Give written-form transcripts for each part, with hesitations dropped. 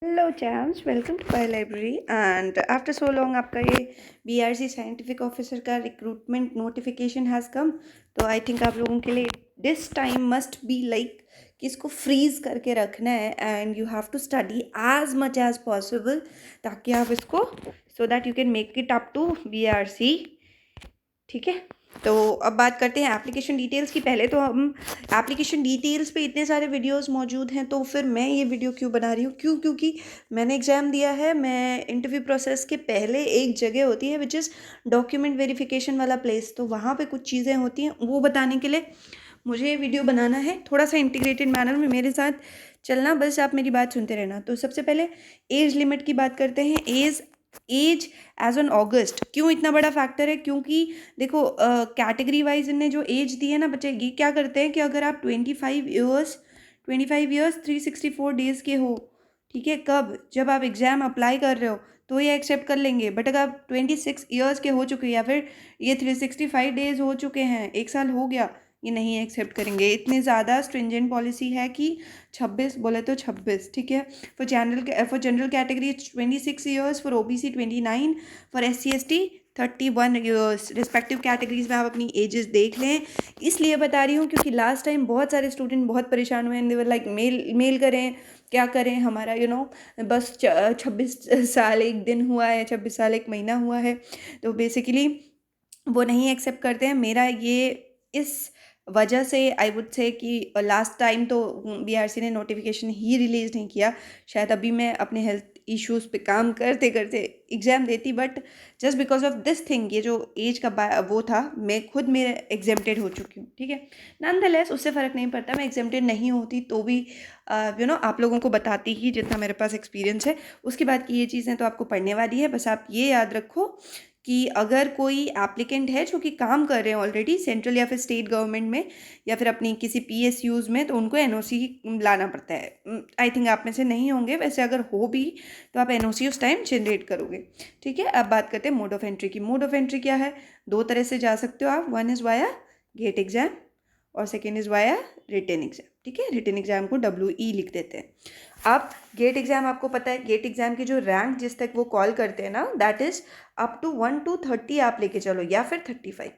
Hello champs, welcome to my library. And after so long आपका ये BRC scientific officer का recruitment notification has come. तो I think आप लोगों के लिए this time must be like कि इसको फ्रीज करके रखना है and you have to study as much as possible ताकि आप इसको so that you can make it up to BRC. ठीक है, तो अब बात करते हैं एप्लीकेशन डिटेल्स की। पहले तो हम एप्लीकेशन डिटेल्स पे इतने सारे वीडियोस मौजूद हैं, तो फिर मैं ये वीडियो क्यों बना रही हूँ? क्योंकि मैंने एग्ज़ाम दिया है। मैं इंटरव्यू प्रोसेस के पहले एक जगह होती है विच इज़ डॉक्यूमेंट वेरिफिकेशन वाला प्लेस, तो वहाँ पे कुछ चीज़ें होती हैं, वो बताने के लिए मुझे ये वीडियो बनाना है। थोड़ा सा इंटीग्रेटेड मैनर में मेरे साथ चलना, बस आप मेरी बात सुनते रहना। तो सबसे पहले एज लिमिट की बात करते हैं। एज एज ऑन अगस्त क्यों इतना बड़ा फैक्टर है? क्योंकि देखो, कैटेगरी वाइज इनने जो एज दी है ना बच्चे, ये क्या करते हैं कि अगर आप 25 ईयर्स 364 डेज़ के हो, ठीक है, कब? जब आप एग्ज़ाम अप्लाई कर रहे हो तो ये एक्सेप्ट कर लेंगे। बट अगर आप 26 ईयर्स के हो चुके हैं या फिर ये 365 डेज़ हो चुके हैं, 1 साल हो गया, ये नहीं एक्सेप्ट करेंगे। इतनी ज़्यादा स्ट्रिंजेंट पॉलिसी है कि 26 बोले तो 26, ठीक है। For general category it's 26 years, for OBC 29, for SC ST 31 years। Respective categories में आप अपनी एजेस देख लें। इसलिए बता रही हूँ क्योंकि लास्ट टाइम बहुत सारे स्टूडेंट बहुत परेशान हुए हैं। देवर लाइक मेल करें, क्या करें, हमारा बस 26 साल 1 दिन हुआ है, 26 साल 1 महीना हुआ है। तो बेसिकली वो नहीं एक्सेप्ट करते हैं। मेरा ये इस वजह से आई वुड से कि लास्ट टाइम तो बीआरसी ने नोटिफिकेशन ही रिलीज़ नहीं किया। शायद अभी मैं अपने हेल्थ इश्यूज़ पे काम करते करते एग्ज़ाम देती, but just because of this thing, ये जो एज का वो था, मैं खुद मेरे एग्जेम्प्टेड हो चुकी हूँ, ठीक है। नॉनदलेस उससे फ़र्क नहीं पड़ता, मैं एग्जेम्प्टेड नहीं होती तो भी आप लोगों को बताती ही जितना मेरे पास एक्सपीरियंस है। उसके बाद की ये चीज़ें तो आपको पढ़ने वाली है। बस आप ये याद रखो कि अगर कोई एप्लीकेंट है जो कि काम कर रहे हैं ऑलरेडी सेंट्रल या फिर स्टेट गवर्नमेंट में या फिर अपनी किसी पीएसयूज़ में, तो उनको एनओसी लाना पड़ता है। आई थिंक आप में से नहीं होंगे, वैसे अगर हो भी तो आप एनओसी उस टाइम जनरेट करोगे, ठीक है। अब बात करते हैं मोड ऑफ एंट्री की। मोड ऑफ एंट्री क्या है? 2 तरह से जा सकते हो आप। One is via gate exam और second is via written exam, ठीक है। रिटन एग्ज़ाम को WE लिख देते हैं। अब गेट एग्ज़ाम आपको पता है, गेट एग्ज़ाम की जो रैंक जिस तक वो कॉल करते हैं ना, that is up to 1 to 30 आप लेके चलो या फिर 35।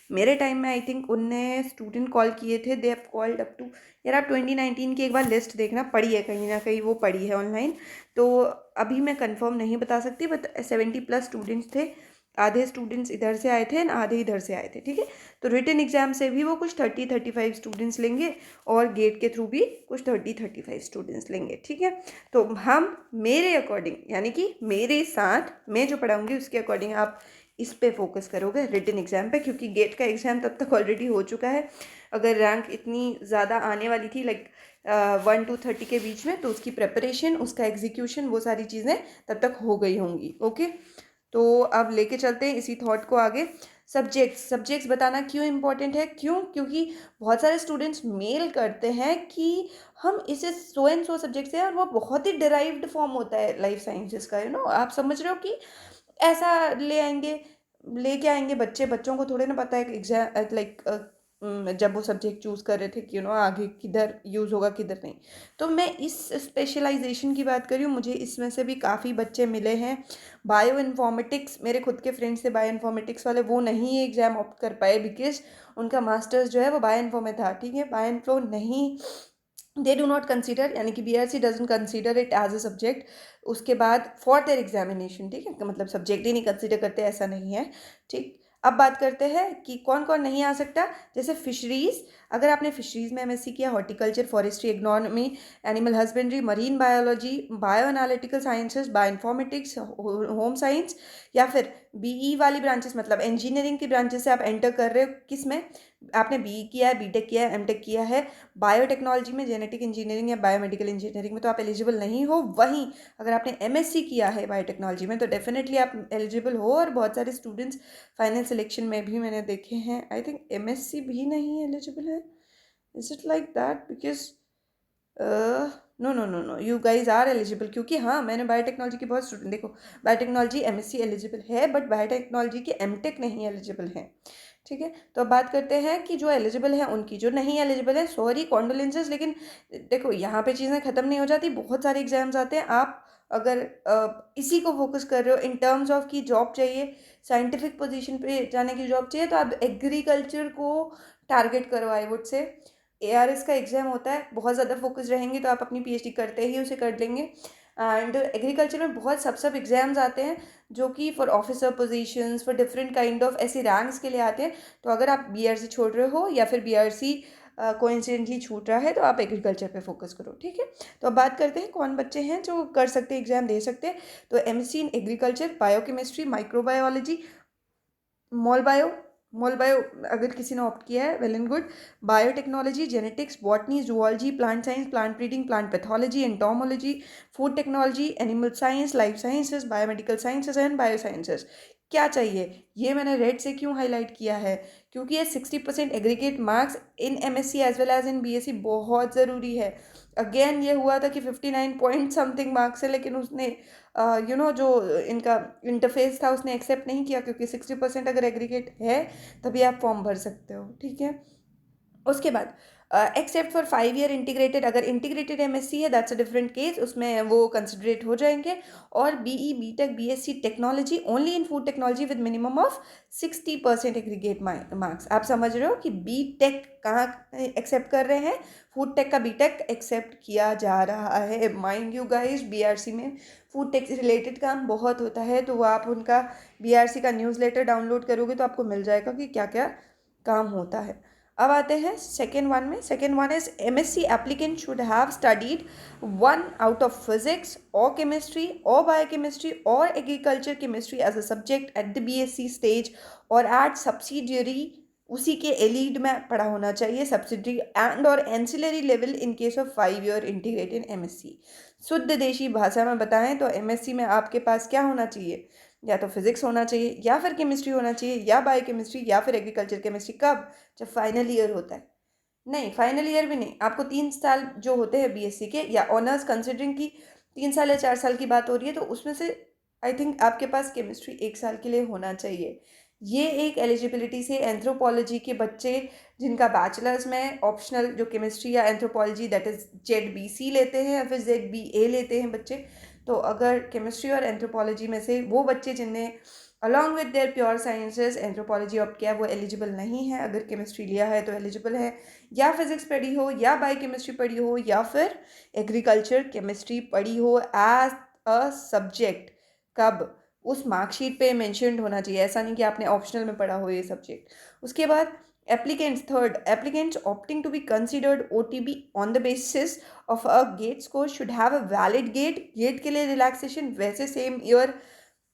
मेरे टाइम में आई थिंक उनने स्टूडेंट कॉल किए थे, they have called up to, यार आप 2019 की एक बार लिस्ट देखना, पड़ी है कहीं ना कहीं, वो पड़ी है ऑनलाइन। तो अभी मैं कंफर्म नहीं बता सकती, बट 70+ स्टूडेंट्स थे। आधे स्टूडेंट्स इधर से आए थे एंड आधे इधर से आए थे, ठीक है। तो रिटन एग्जाम से भी वो कुछ 30-35 स्टूडेंट्स लेंगे और गेट के थ्रू भी कुछ 30-35 स्टूडेंट्स लेंगे, ठीक है। तो हम मेरे अकॉर्डिंग, यानी कि मेरे साथ मैं जो पढ़ाऊँगी उसके अकॉर्डिंग आप इस पे फोकस करोगे रिटन एग्ज़ाम पे, क्योंकि गेट का एग्ज़ाम तब तक ऑलरेडी हो चुका है। अगर रैंक इतनी ज़्यादा आने वाली थी लाइक 1 to 30 के बीच में, तो उसकी प्रिपरेशन, उसका एग्जीक्यूशन, वो सारी चीज़ें तब तक हो गई होंगी, ओके। तो अब लेके चलते हैं इसी थॉट को आगे। सब्जेक्ट्स बताना क्यों इम्पोर्टेंट है? क्योंकि बहुत सारे स्टूडेंट्स मेल करते हैं कि हम इसे सो एंड सो सब्जेक्ट से, और वो बहुत ही डिराइव्ड फॉर्म होता है लाइफ साइंसेस का, आप समझ रहे हो कि ऐसा ले आएंगे, लेके आएंगे बच्चों को थोड़े ना पता है एग्जाम लाइक जब वो सब्जेक्ट चूज़ कर रहे थे कि आगे किधर यूज़ होगा किधर नहीं। तो मैं इस स्पेशलाइजेशन की बात कर रही हूँ। मुझे इसमें से भी काफ़ी बच्चे मिले हैं। बायो इन्फॉर्मेटिक्स, मेरे खुद के फ्रेंड्स थे बायो इन्फॉर्मेटिक्स वाले, वो नहीं एग्ज़ाम ऑप्ट कर पाए बिकॉज उनका मास्टर्स जो है वो बायो इन्फो में था, ठीक है। बायो इन्फो नहीं, दे डू नॉट कंसिडर, यानी कि BRC doesn't consider it as a subject उसके बाद फॉर देयर एग्जामिनेशन, ठीक है। मतलब सब्जेक्ट ही नहीं कंसिडर करते, ऐसा नहीं है, ठीक। अब बात करते हैं कि कौन कौन नहीं आ सकता। जैसे फिशरीज़, अगर आपने फिशरीज़ में एमएससी किया, horticulture, forestry, agronomy, animal husbandry, marine biology, bio analytical sciences, bio informatics, home science, या फिर बीई वाली ब्रांचेस, मतलब इंजीनियरिंग की ब्रांचेस से आप एंटर कर रहे हो, किस में? आपने बीई किया है, बीटेक किया है, एमटेक किया है, बायोटेक्नोलॉजी में, जेनेटिक इंजीनियरिंग या बायोमेडिकल इंजीनियरिंग में, तो आप एलिजिबल नहीं हो। वहीं अगर आपने एमएससी किया है बायोटेक्नोलॉजी में तो डेफिनेटली आप एलिजिबल हो। और बहुत सारे स्टूडेंट्स फाइनल सिलेक्शन में भी मैंने देखे हैं, आई थिंक एमएससी भी नहीं एलिजिबल है। Is it like that? Because no no no no, you guys are eligible, क्योंकि हाँ, मैंने बायोटेक्नोलॉजी के बहुत स्टूडेंट देखो, बायोटेक्नोलॉजी एमएससी एलिजिबल है, बट बायोटेक्नोलॉजी के एमटेक नहीं एलिजिबल है, ठीक है। तो अब बात करते हैं कि जो एलिजिबल है उनकी, जो नहीं एलिजिबल है सॉरी कॉन्डोलेंसेस, लेकिन देखो यहाँ पे चीज़ें ख़त्म नहीं हो जाती, बहुत सारे एग्जाम्स आते हैं। आप अगर इसी को फोकस कर रहे हो इन टर्म्स ऑफ की जॉब चाहिए, साइंटिफिक पोजीशन पे जाने की जॉब चाहिए, तो आप एग्रीकल्चर को टारगेट करो। आई वुड से ARS का एग्ज़ाम होता है, बहुत ज़्यादा फोकस रहेंगे तो आप अपनी PhD करते ही उसे कर लेंगे। एंड एग्रीकल्चर में बहुत सब एग्ज़ाम्स आते हैं जो कि for officer positions, for different kind of ऐसी रैंक्स के लिए आते हैं। तो अगर आप BRC छोड़ रहे हो या फिर BRC कोइंसिडेंटली छूट रहा है तो आप एग्रीकल्चर पे फोकस करो, ठीक है। तो अब बात करते हैं कौन बच्चे हैं जो कर सकते हैं, एग्जाम दे सकते हैं। तो MSc in agriculture, biochemistry, microbiology, mol bio, mol bio अगर किसी ने ऑप्ट किया है well and good, biotechnology, genetics, botany, zoology, plant science, plant breeding, plant pathology, entomology, food technology, animal science, life sciences, biomedical sciences and bio sciences. क्या चाहिए, ये मैंने red से क्यों हाईलाइट किया है, क्योंकि ये 60% aggregate marks in MSc as well as in BSc बहुत ज़रूरी है। अगेन ये हुआ था कि 59 पॉइंट समथिंग मार्क्स है, लेकिन उसने जो इनका इंटरफेस था उसने एक्सेप्ट नहीं किया, क्योंकि 60% अगर एग्रीगेट है तभी आप फॉर्म भर सकते हो, ठीक है। उसके बाद एक्सेप्ट फॉर 5 ईयर इंटीग्रेटेड, अगर इंटीग्रेटेड MSc है दैट्स अ डिफरेंट केस, उसमें वो कंसिडरेट हो जाएंगे। और BE, BTech, BSc technology only in food technology with minimum of 60% aggregate marks. आप समझ रहे हो कि BTech कहाँ एक्सेप्ट कर रहे हैं, फूड टेक का BTech एक्सेप्ट किया जा रहा है। माइंड यू गाइस, BRC में फूड टेक से रिलेटेड काम बहुत होता है, तो वो आप उनका BRC का न्यूज़लेटर डाउनलोड करोगे तो आपको मिल जाएगा कि क्या क्या काम होता है। अब आते हैं सेकेंड वन में। Second one is MSc applicant should have studied 1 out of physics और केमिस्ट्री और बायोकेमिस्ट्री और agriculture chemistry as a subject at the BSc stage और एट सब्सिडियरी, उसी के एलीड में पढ़ा होना चाहिए, सब्सिडरी एंड और ancillary level in case of 5 year integrated MSc। शुद्ध देशी भाषा में बताएं तो MSc में आपके पास क्या होना चाहिए, या तो फिजिक्स होना चाहिए या फिर केमिस्ट्री होना चाहिए या बायोकेमिस्ट्री या फिर एग्रीकल्चर केमिस्ट्री। कब, जब फाइनल ईयर होता है। नहीं, फाइनल ईयर भी नहीं, आपको 3 साल जो होते हैं BSc के, या ऑनर्स कंसिडरिंग की 3 साल या 4 साल की बात हो रही है, तो उसमें से आई थिंक आपके पास केमिस्ट्री 1 साल के लिए होना चाहिए। ये एक एलिजिबिलिटी से एंथ्रोपोलॉजी के बच्चे जिनका बैचलर्स में ऑप्शनल जो केमिस्ट्री या एंथ्रोपोलॉजी दैट इज ZBC लेते हैं या फिर ZBA लेते हैं बच्चे, तो अगर केमिस्ट्री और एंथ्रोपोलॉजी में से वो बच्चे जिनने along with their pure sciences anthropology opt किया, वो एलिजिबल नहीं है। अगर केमिस्ट्री लिया है तो एलिजिबल है, या फिजिक्स पढ़ी हो या बायोकेमिस्ट्री पढ़ी हो या फिर एग्रीकल्चर केमिस्ट्री पढ़ी हो एज अ सब्जेक्ट। कब, उस मार्कशीट पे मेंशन्ड होना चाहिए, ऐसा नहीं कि आपने ऑप्शनल में पढ़ा हो ये सब्जेक्ट। उसके बाद applicants, third, applicants opting to be considered OTB on the basis of a GATE score should have a valid GATE. GATE के लिए रिलैक्सेशन वैसे सेम ईयर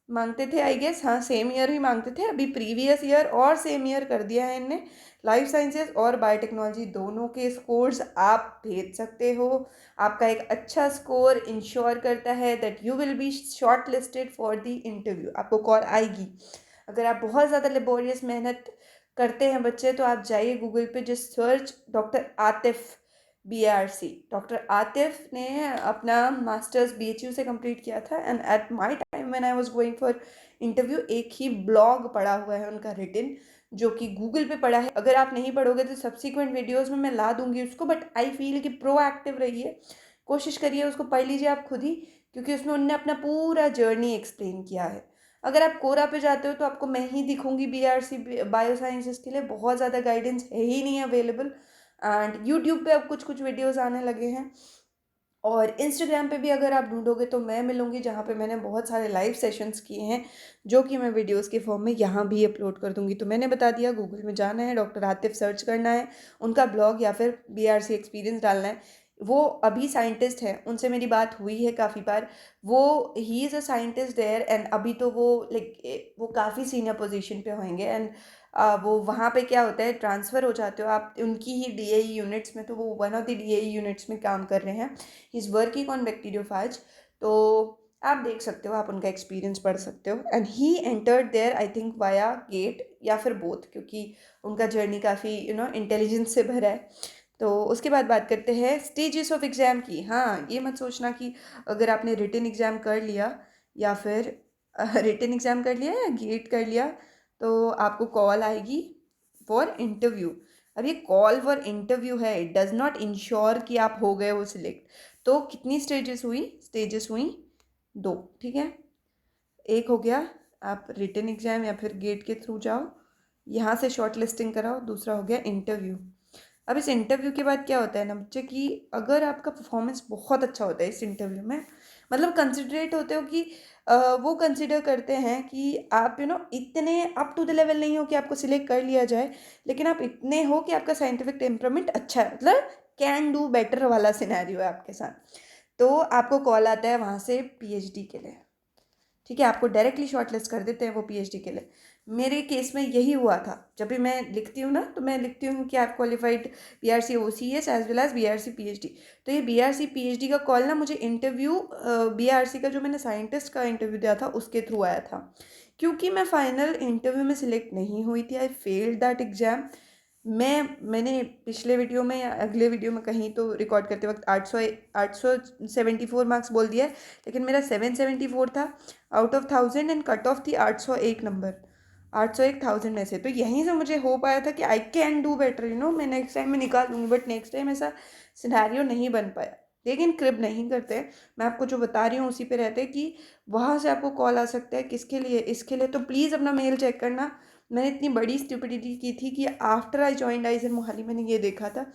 मांगते थे आई गेस, हाँ सेम ईयर ही मांगते थे, अभी प्रीवियस ईयर और सेम ईयर कर दिया है इनने। लाइफ साइंसेज और बायोटेक्नोलॉजी दोनों के स्कोर्स आप भेज सकते हो। आपका एक अच्छा स्कोर इंश्योर करता है that you will be short listed for the interview, आपको कॉल आएगी। अगर आप बहुत ज़्यादा लेबोरियस मेहनत करते हैं बच्चे, तो आप जाइए गूगल पे, just search doctor Atif BRC। Doctor Atif ने अपना मास्टर्स BHU से कंप्लीट किया था, and at my time when I was going for interview एक ही ब्लॉग पढ़ा हुआ है उनका रिटिन, जो कि गूगल पे पढ़ा है। अगर आप नहीं पढ़ोगे तो सब्सिक्वेंट वीडियोस में मैं ला दूंगी उसको, बट आई फील कि प्रोएक्टिव रहिए, कोशिश करिए उसको पढ़ लीजिए आप खुद ही, क्योंकि उसमें उन्होंने अपना पूरा जर्नी एक्सप्लेन किया है। अगर आप कोरा पे जाते हो तो आपको मैं ही दिखूंगी BRC बायो साइंसेस के लिए, बहुत ज़्यादा गाइडेंस है ही नहीं अवेलेबल। एंड यूट्यूब पे अब कुछ कुछ वीडियोस आने लगे हैं, और इंस्टाग्राम पे भी अगर आप ढूंढोगे तो मैं मिलूंगी, जहाँ पे मैंने बहुत सारे लाइव सेशंस किए हैं जो कि मैं वीडियोस के फॉर्म में यहाँ भी अपलोड कर दूंगी। तो मैंने बता दिया, गूगल में जाना है, डॉक्टर आतिफ सर्च करना है, उनका ब्लॉग या फिर BRC एक्सपीरियंस डालना है। वो अभी साइंटिस्ट है, उनसे मेरी बात हुई है काफ़ी बार, वो he is a scientist there, and अभी तो वो लाइक वो काफ़ी सीनियर पोजीशन पे होंगे। एंड वो वहाँ पे क्या होता है, ट्रांसफ़र हो जाते हो आप उनकी ही DAE यूनिट्स में, तो वो one of the DAE units में काम कर रहे हैं। He is working on bacteriophage. तो आप देख सकते हो, आप उनका एक्सपीरियंस पढ़ सकते हो। And he entered there I think via GATE या फिर बोथ, क्योंकि उनका जर्नी काफ़ी इंटेलिजेंस से भरा है। तो उसके बाद बात करते हैं स्टेजेस ऑफ एग्ज़ाम की। हाँ, ये मत सोचना कि अगर आपने रिटन एग्ज़ाम कर लिया या फिर रिटन एग्ज़ाम कर लिया या गेट कर लिया तो आपको कॉल आएगी फॉर इंटरव्यू। अब ये कॉल फॉर इंटरव्यू है, इट डज नॉट इंश्योर कि आप हो गए हो सिलेक्ट। तो कितनी स्टेजेस हुई 2, ठीक है। एक हो गया आप रिटन एग्ज़ाम या फिर गेट के थ्रू जाओ, यहाँ से शॉर्ट लिस्टिंग कराओ। दूसरा हो गया इंटरव्यू। अब इस इंटरव्यू के बाद क्या होता है ना बच्चे कि अगर आपका परफॉर्मेंस बहुत अच्छा होता है इस इंटरव्यू में, मतलब कंसिडरेट होते हो कि वो कंसिडर करते हैं कि आप इतने अप टू द लेवल नहीं हो कि आपको सिलेक्ट कर लिया जाए, लेकिन आप इतने हो कि आपका साइंटिफिक टेम्परामेंट अच्छा है, मतलब कैन डू बेटर वाला सिनेरियो है आपके साथ। तो आपको कॉल आता है वहाँ से पीएचडी के लिए, ठीक है। आपको डायरेक्टली शॉर्टलिस्ट कर देते हैं वो पीएचडी के लिए। मेरे केस में यही हुआ था। जब भी मैं लिखती हूँ ना, तो मैं लिखती हूँ कि आप qualified BRC OCS as well as BRC PhD. तो ये बीआरसी पीएचडी का कॉल ना मुझे इंटरव्यू बीआरसी का जो मैंने साइंटिस्ट का इंटरव्यू दिया था उसके थ्रू आया था। क्योंकि मैं फाइनल इंटरव्यू में सिलेक्ट नहीं हुई थी, आई फेल्ड दैट एग्जाम। मैंने पिछले वीडियो में या अगले वीडियो में कहीं तो रिकॉर्ड करते वक्त 874 मार्क्स बोल दिया है, लेकिन मेरा 774 था out of 1000 and cut off थी 801 नंबर, 801 1000 में से। तो यहीं से मुझे हो पाया था कि आई कैन डू बेटर, मैं नेक्स्ट टाइम में निकाल लूँगी। बट नेक्स्ट टाइम ऐसा सिनेरियो नहीं बन पाया। लेकिन क्रिब नहीं करते, मैं आपको जो बता रही हूँ उसी पे रहते कि वहाँ से आपको कॉल आ सकता है। किसके लिए? इसके लिए तो प्लीज़ अपना मेल चेक करना। मैंने इतनी बड़ी स्टुपिडिटी की थी कि आफ्टर आई जॉइंड आइजर मोहाली मैंने ये देखा था।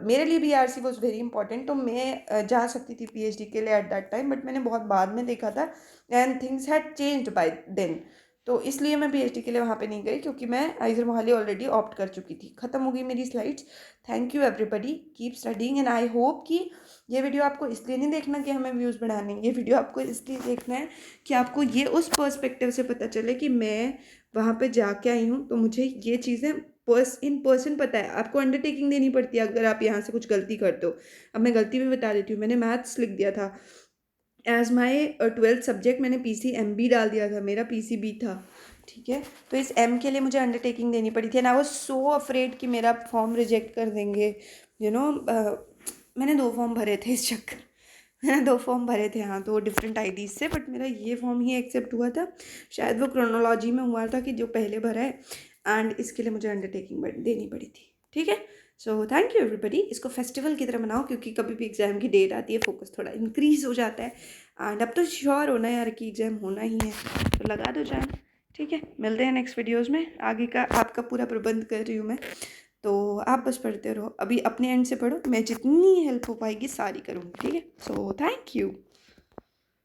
मेरे लिए बीआरसी वॉज वेरी इंपॉर्टेंट, तो मैं जा सकती थी पीएचडी के लिए एट दैट टाइम, बट मैंने बहुत बाद में देखा था and things had changed by then. तो इसलिए मैं पीएचडी के लिए वहाँ पे नहीं गई, क्योंकि मैं आइजर मोहाली ऑलरेडी ऑप्ट कर चुकी थी। ख़त्म हो गई मेरी slides. Thank you everybody, keep studying and I hope कि ये वीडियो आपको इसलिए नहीं देखना कि हमें व्यूज़ बढ़ाने, ये वीडियो आपको इसलिए देखना है कि आपको ये उस पर्सपेक्टिव से पता चले कि मैं वहाँ पे जाके आई हूँ, तो मुझे ये चीज़ें इन पर्सन पता है। आपको अंडरटेकिंग देनी पड़ती है अगर आप यहाँ से कुछ गलती करते हो। अब मैं गलती भी बता देती हूँ, मैंने मैथ्स लिख दिया था एज माई 12th सब्जेक्ट, मैंने PCMB डाल दिया था, मेरा PCB था, ठीक है। तो इस M के लिए मुझे अंडरटेकिंग देनी पड़ी थी and I was so afraid कि मेरा फॉर्म रिजेक्ट कर देंगे। मैंने 2 फॉर्म भरे थे इस चक्कर मैंने 2 फॉर्म भरे थे, हाँ, 2 डिफरेंट आईडीज़ से, बट मेरा ये फॉर्म ही एक्सेप्ट हुआ था। शायद वो क्रोनोलॉजी में हुआ था कि जो पहले भरा है, एंड इसके लिए मुझे अंडरटेकिंग देनी पड़ी थी, ठीक है। So thank you everybody. इसको फेस्टिवल की तरह मनाओ, क्योंकि कभी भी एग्ज़ाम की डेट आती है फोकस थोड़ा इंक्रीज़ हो जाता है। एंड अब तो श्योर होना है यार कि एग्ज़ाम होना ही है, तो लगा दो जान, ठीक है। मिलते हैं नेक्स्ट वीडियोज़ में। आगे का आपका पूरा प्रबंध कर रही हूँ मैं, तो आप बस पढ़ते रहो। अभी अपने एंड से पढ़ो, मैं जितनी हेल्प हो पाएगी सारी करूँगी, ठीक है। So thank you.